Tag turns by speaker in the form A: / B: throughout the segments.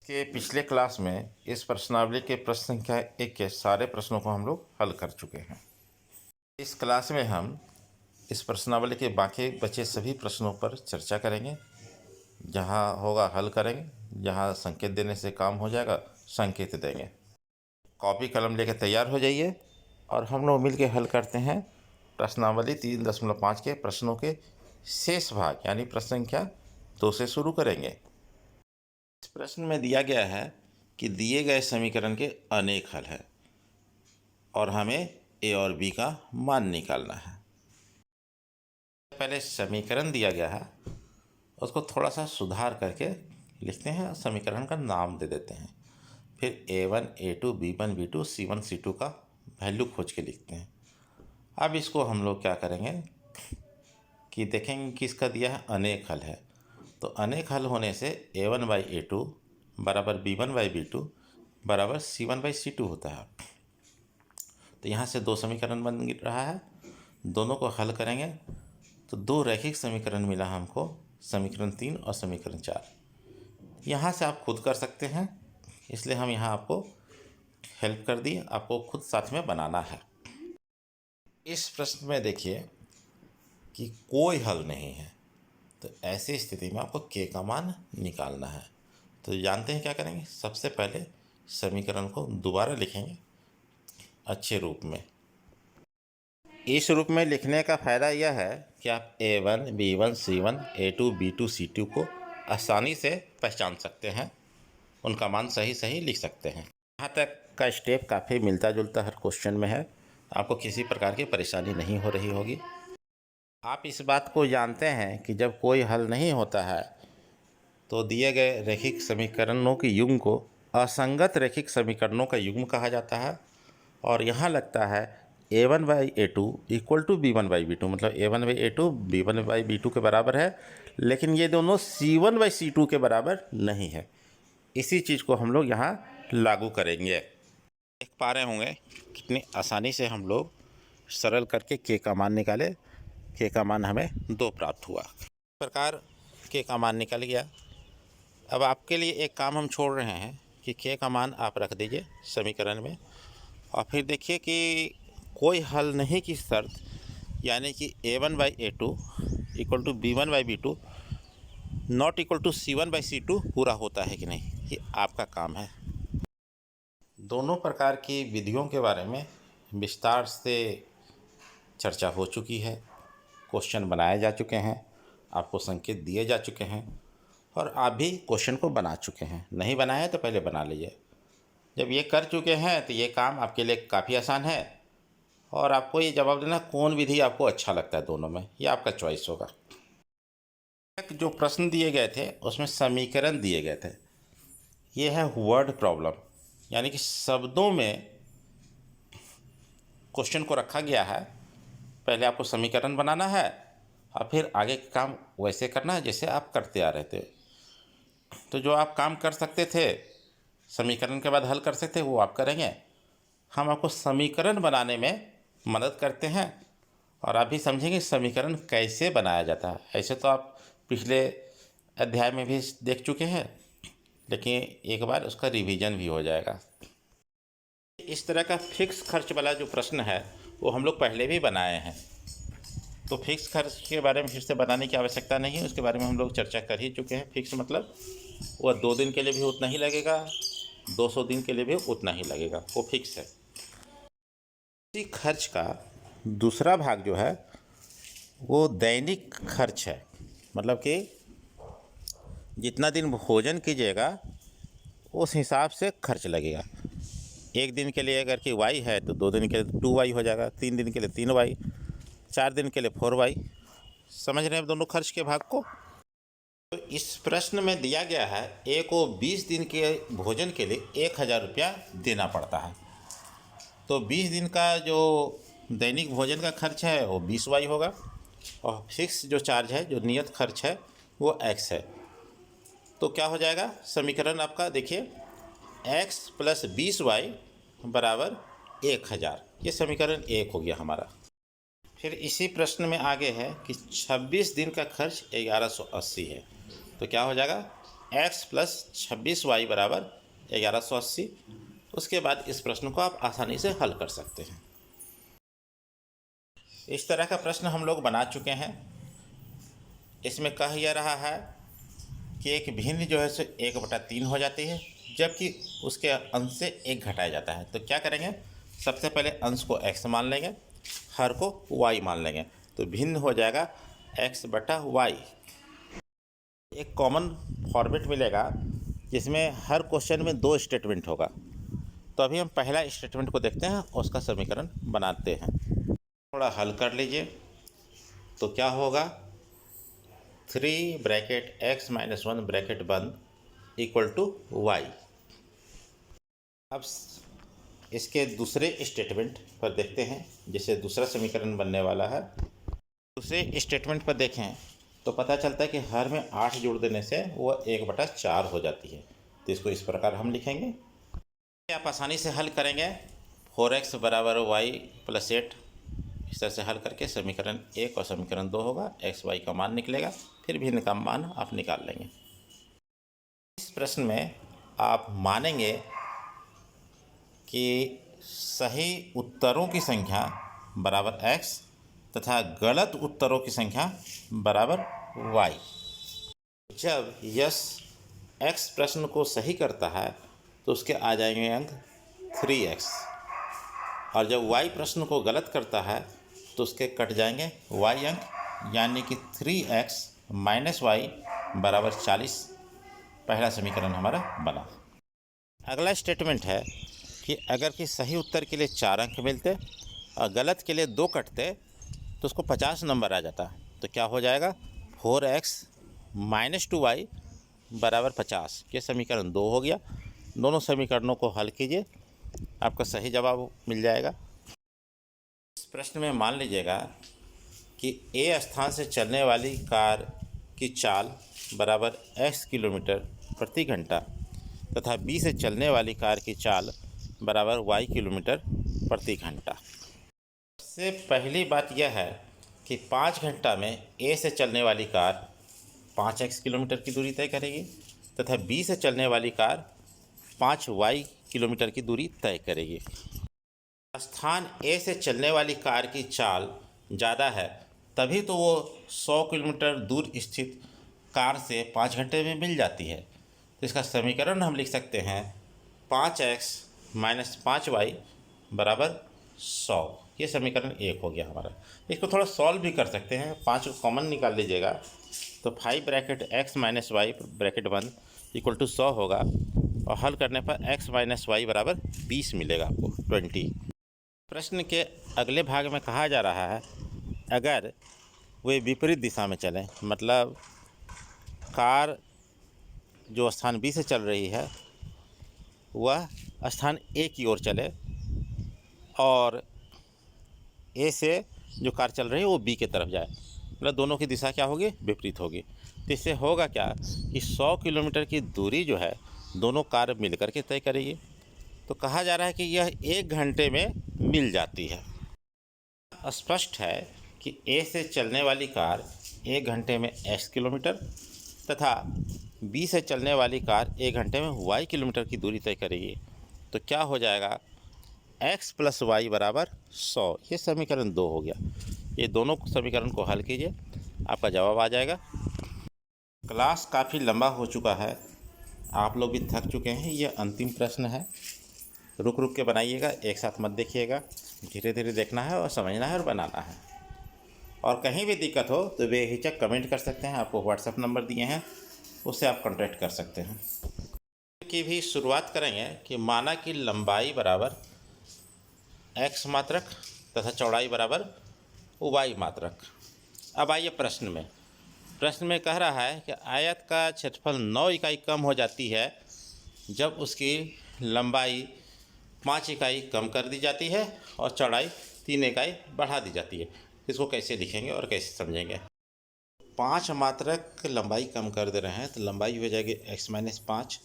A: के पिछले क्लास में इस प्रश्नावली के प्रश्न संख्या 1 के सारे प्रश्नों को हम लोग हल कर चुके हैं। इस क्लास में हम इस प्रश्नावली के बाकी बचे सभी प्रश्नों पर चर्चा करेंगे। जहाँ होगा हल करेंगे, जहाँ संकेत देने से काम हो जाएगा संकेत देंगे। कॉपी कलम लेकर तैयार हो जाइए और हम लोग मिल के हल करते हैं प्रश्नावली 3.5 के प्रश्नों के शेष भाग, यानी प्रश्न संख्या 2 से शुरू करेंगे। इस प्रश्न में दिया गया है कि दिए गए समीकरण के अनेक हल हैं और हमें ए और बी का मान निकालना है। पहले समीकरण दिया गया है, उसको थोड़ा सा सुधार करके लिखते हैं, समीकरण का नाम दे देते हैं। फिर A1, A2, B1, B2, C1, C2 का वैल्यू खोज के लिखते हैं। अब इसको हम लोग क्या करेंगे कि देखेंगे कि इसका दिया है अनेक हल है, तो अनेक हल होने से A1/A2 बराबर B1/B2 बराबर C1/C2 होता है। तो यहाँ से दो समीकरण बन रहा है, दोनों को हल करेंगे तो दो रैखिक समीकरण मिला हमको, समीकरण 3 और समीकरण 4। यहाँ से आप खुद कर सकते हैं, इसलिए हम यहाँ आपको हेल्प कर दिए, आपको खुद साथ में बनाना है। इस प्रश्न में देखिए कि कोई हल नहीं है, तो ऐसी स्थिति में आपको के का मान निकालना है। तो जानते हैं क्या करेंगे, सबसे पहले समीकरण को दोबारा लिखेंगे अच्छे रूप में। इस रूप में लिखने का फ़ायदा यह है कि आप A1, B1, C1, A2, B2, C2 को आसानी से पहचान सकते हैं, उनका मान सही सही लिख सकते हैं। यहाँ तक का स्टेप काफ़ी मिलता जुलता हर क्वेश्चन में है, आपको किसी प्रकार की परेशानी नहीं हो रही होगी। आप इस बात को जानते हैं कि जब कोई हल नहीं होता है तो दिए गए रैखिक समीकरणों की युग्म को असंगत रैखिक समीकरणों का युग्म कहा जाता है। और यहाँ लगता है A1/A2 इक्वल टू B1/B2, मतलब A1/A2 B1/B2 के बराबर है, लेकिन ये दोनों C1/C2 के बराबर नहीं है। इसी चीज़ को हम लोग यहाँ लागू करेंगे। देख पा रहे होंगे कितनी आसानी से हम लोग सरल करके के का मान निकाले। के का मान हमें 2 प्राप्त हुआ। इस प्रकार के का मान निकल गया। अब आपके लिए एक काम हम छोड़ रहे हैं कि के का मान आप रख दीजिए समीकरण में, और फिर देखिए कि कोई हल नहीं की शर्त, यानी कि A1/A2 equal to B1/B2 not equal to C1/C2 पूरा होता है कि नहीं, ये आपका काम है। दोनों प्रकार की विधियों के बारे में विस्तार से चर्चा हो चुकी है, क्वेश्चन बनाए जा चुके हैं, आपको संकेत दिए जा चुके हैं और आप भी क्वेश्चन को बना चुके हैं। नहीं बनाए हैं तो पहले बना लीजिए। जब ये कर चुके हैं तो ये काम आपके लिए काफ़ी आसान है और आपको ये जवाब देना कौन विधि आपको अच्छा लगता है, दोनों में ये आपका चॉइस होगा। जो प्रश्न दिए गए थे उसमें समीकरण दिए गए थे, ये है वर्ड प्रॉब्लम, यानी कि शब्दों में क्वेश्चन को रखा गया है। पहले आपको समीकरण बनाना है और फिर आगे का काम वैसे करना है जैसे आप करते आ रहे थे। तो जो आप काम कर सकते थे समीकरण के बाद हल कर सकते थे वो आप करेंगे, हम आपको समीकरण बनाने में मदद करते हैं और आप भी समझेंगे समीकरण कैसे बनाया जाता है। ऐसे तो आप पिछले अध्याय में भी देख चुके हैं, लेकिन एक बार उसका रिवीजन भी हो जाएगा। इस तरह का फिक्स खर्च वाला जो प्रश्न है वो हम लोग पहले भी बनाए हैं, तो फिक्स खर्च के बारे में फिर से बनाने की आवश्यकता नहीं है, उसके बारे में हम लोग चर्चा कर ही चुके हैं। फिक्स मतलब वह 2 दिन के लिए भी उतना ही लगेगा, 200 दिन के लिए भी उतना ही लगेगा, वो फिक्स है। इसी खर्च का दूसरा भाग जो है वो दैनिक खर्च है, मतलब कि जितना दिन भोजन कीजिएगा उस हिसाब से खर्च लगेगा। 1 दिन के लिए अगर कि वाई है तो 2 दिन के लिए 2y हो जाएगा, 3 दिन के लिए 3y, 4 दिन के लिए 4y। समझ रहे हैं दोनों खर्च के भाग को। तो इस प्रश्न में दिया गया है ए को 20 दिन के भोजन के लिए 1000 रुपया देना पड़ता है, तो 20 दिन का जो दैनिक भोजन का खर्च है वो 20y होगा और फिक्स जो चार्ज है, जो नियत खर्च है वो x है। तो क्या हो जाएगा समीकरण आपका, देखिए x + 20y बराबर 1000, ये समीकरण 1 हो गया हमारा। फिर इसी प्रश्न में आगे है कि 26 दिन का खर्च 1180 है, तो क्या हो जाएगा x प्लस 26y बराबर 1180। उसके बाद इस प्रश्न को आप आसानी से हल कर सकते हैं। इस तरह का प्रश्न हम लोग बना चुके हैं। इसमें कह यह रहा है कि एक भिन्न जो है सो 1/3 हो जाती है, जबकि उसके अंश से 1 घटाया जाता है। तो क्या करेंगे, सबसे पहले अंश को x मान लेंगे, हर को y मान लेंगे, तो भिन्न हो जाएगा x/y। एक कॉमन फॉर्मेट मिलेगा जिसमें हर क्वेश्चन में 2 स्टेटमेंट होगा। तो अभी हम पहला स्टेटमेंट को देखते हैं और उसका समीकरण बनाते हैं। थोड़ा हल कर लीजिए तो क्या होगा, 3 ब्रैकेट x - 1 ब्रैकेट बंद इक्वल टू y। अब इसके दूसरे स्टेटमेंट पर देखते हैं, जैसे दूसरा समीकरण बनने वाला है। दूसरे स्टेटमेंट पर देखें तो पता चलता है कि हर में 8 जोड़ देने से वो 1/4 हो जाती है। तो इसको इस प्रकार हम लिखेंगे। आप आसानी से हल करेंगे, 4x बराबर y + 8। इस तरह से हल करके समीकरण 1 और समीकरण 2 होगा, x y का मान निकलेगा, फिर भिन्न का मान आप निकाल लेंगे। इस प्रश्न में आप मानेंगे कि सही उत्तरों की संख्या बराबर x तथा गलत उत्तरों की संख्या बराबर y। जब यस x प्रश्न को सही करता है तो उसके आ जाएंगे अंक 3x, और जब y प्रश्न को गलत करता है तो उसके कट जाएंगे y अंक, यानी कि 3x - y बराबर 40। पहला समीकरण हमारा बना। अगला स्टेटमेंट है कि अगर कि सही उत्तर के लिए 4 अंक मिलते और गलत के लिए 2 कटते तो उसको 50 नंबर आ जाता। तो क्या हो जाएगा, 4x - 2y बराबर 50। ये समीकरण 2 हो गया। दोनों समीकरणों को हल कीजिए, आपका सही जवाब मिल जाएगा। इस प्रश्न में मान लीजिएगा कि A स्थान से चलने वाली कार की चाल बराबर x किलोमीटर प्रति घंटा तथा B से चलने वाली कार की चाल बराबर y किलोमीटर प्रति घंटा। सबसे पहली बात यह है कि 5 घंटा में A से चलने वाली कार 5x किलोमीटर की दूरी तय करेगी तथा B से चलने वाली कार 5y किलोमीटर की दूरी तय करेगी। स्थान A से चलने वाली कार की चाल ज़्यादा है, तभी तो वो 100 किलोमीटर दूर स्थित कार से 5 घंटे में मिल जाती है। तो इसका समीकरण हम लिख सकते हैं 5x - 5y बराबर 100। ये समीकरण 1 हो गया हमारा। इसको थोड़ा सॉल्व भी कर सकते हैं, 5 को कॉमन निकाल लीजिएगा तो 5 ब्रैकेट x - y ब्रैकेट बंद इक्वल टू 100 होगा, और हल करने पर x - y बराबर 20 मिलेगा आपको, 20। प्रश्न के अगले भाग में कहा जा रहा है, अगर वे विपरीत दिशा में चलें, मतलब कार जो स्थान B से चल रही है वह स्थान A की ओर चले और A से जो कार चल रही है वो B की तरफ जाए, मतलब दोनों की दिशा क्या होगी, विपरीत होगी। तो इससे होगा क्या कि 100 किलोमीटर की दूरी जो है दोनों कार मिलकर के तय करेगी। तो कहा जा रहा है कि यह 1 घंटे में मिल जाती है। स्पष्ट है कि A से चलने वाली कार 1 घंटे में x किलोमीटर तथा B से चलने वाली कार 1 घंटे में y किलोमीटर की दूरी तय करेगी। तो क्या हो जाएगा, x + y बराबर 100। ये समीकरण 2 हो गया। ये दोनों समीकरण को हल कीजिए, आपका जवाब आ जाएगा। क्लास काफ़ी लंबा हो चुका है, आप लोग भी थक चुके हैं। ये अंतिम प्रश्न है, रुक रुक के बनाइएगा, एक साथ मत देखिएगा, धीरे धीरे देखना है और समझना है और बनाना है। और कहीं भी दिक्कत हो तो बेहिचक कमेंट कर सकते हैं, आपको व्हाट्सएप नंबर दिए हैं, उससे आप कांटेक्ट कर सकते हैं। की भी शुरुआत करेंगे कि माना कि लंबाई बराबर x मात्रक तथा चौड़ाई बराबर y मात्रक। अब आइए प्रश्न में कह रहा है कि आयत का क्षेत्रफल 9 इकाई कम हो जाती है जब उसकी लंबाई 5 इकाई कम कर दी जाती है और चौड़ाई 3 इकाई बढ़ा दी जाती है। इसको कैसे लिखेंगे और कैसे समझेंगे। 5 मात्रक लंबाई कम कर दे रहे हैं तो लंबाई हो जाएगी x - 5।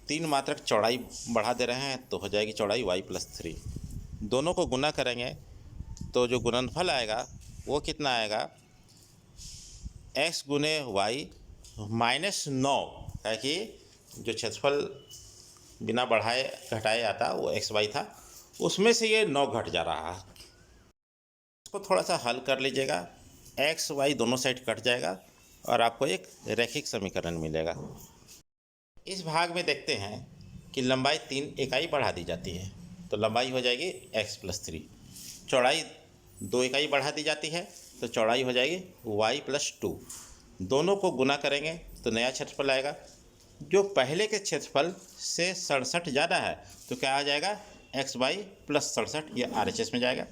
A: 3 मात्रक चौड़ाई बढ़ा दे रहे हैं तो हो जाएगी चौड़ाई y + 3। दोनों को गुना करेंगे तो जो गुणनफल आएगा वो कितना आएगा, x × y - 9 कि जो क्षेत्रफल बिना बढ़ाए घटाए आता वो एक्स वाई था, उसमें से ये 9 घट जा रहा है। इसको थोड़ा सा हल कर लीजिएगा, एक्स वाई दोनों साइड कट जाएगा और आपको एक रैखिक समीकरण मिलेगा। इस भाग में देखते हैं कि लंबाई 3 इकाई बढ़ा दी जाती है, तो लंबाई हो जाएगी x+3। चौड़ाई 2 इकाई बढ़ा दी जाती है, तो चौड़ाई हो जाएगी y+2। दोनों को गुना करेंगे तो नया क्षेत्रफल आएगा। जो पहले के क्षेत्रफल से 67 ज़्यादा है, तो क्या आ जाएगा, xy+67, ये RHS में जाएगा।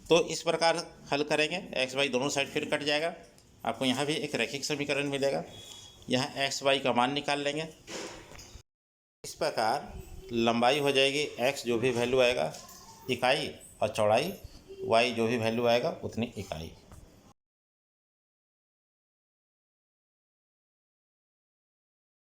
A: तो इस प्रकार हल करेंगे, एक्स वाई दोनों साइड फिर कट जाएगा, आपको यहाँ भी एक रैखिक समीकरण मिलेगा। यहाँ एक्स वाई का मान निकाल लेंगे। इस प्रकार लंबाई हो जाएगी एक्स जो भी वैल्यू आएगा इकाई, और चौड़ाई वाई जो भी वैल्यू आएगा उतनी इकाई।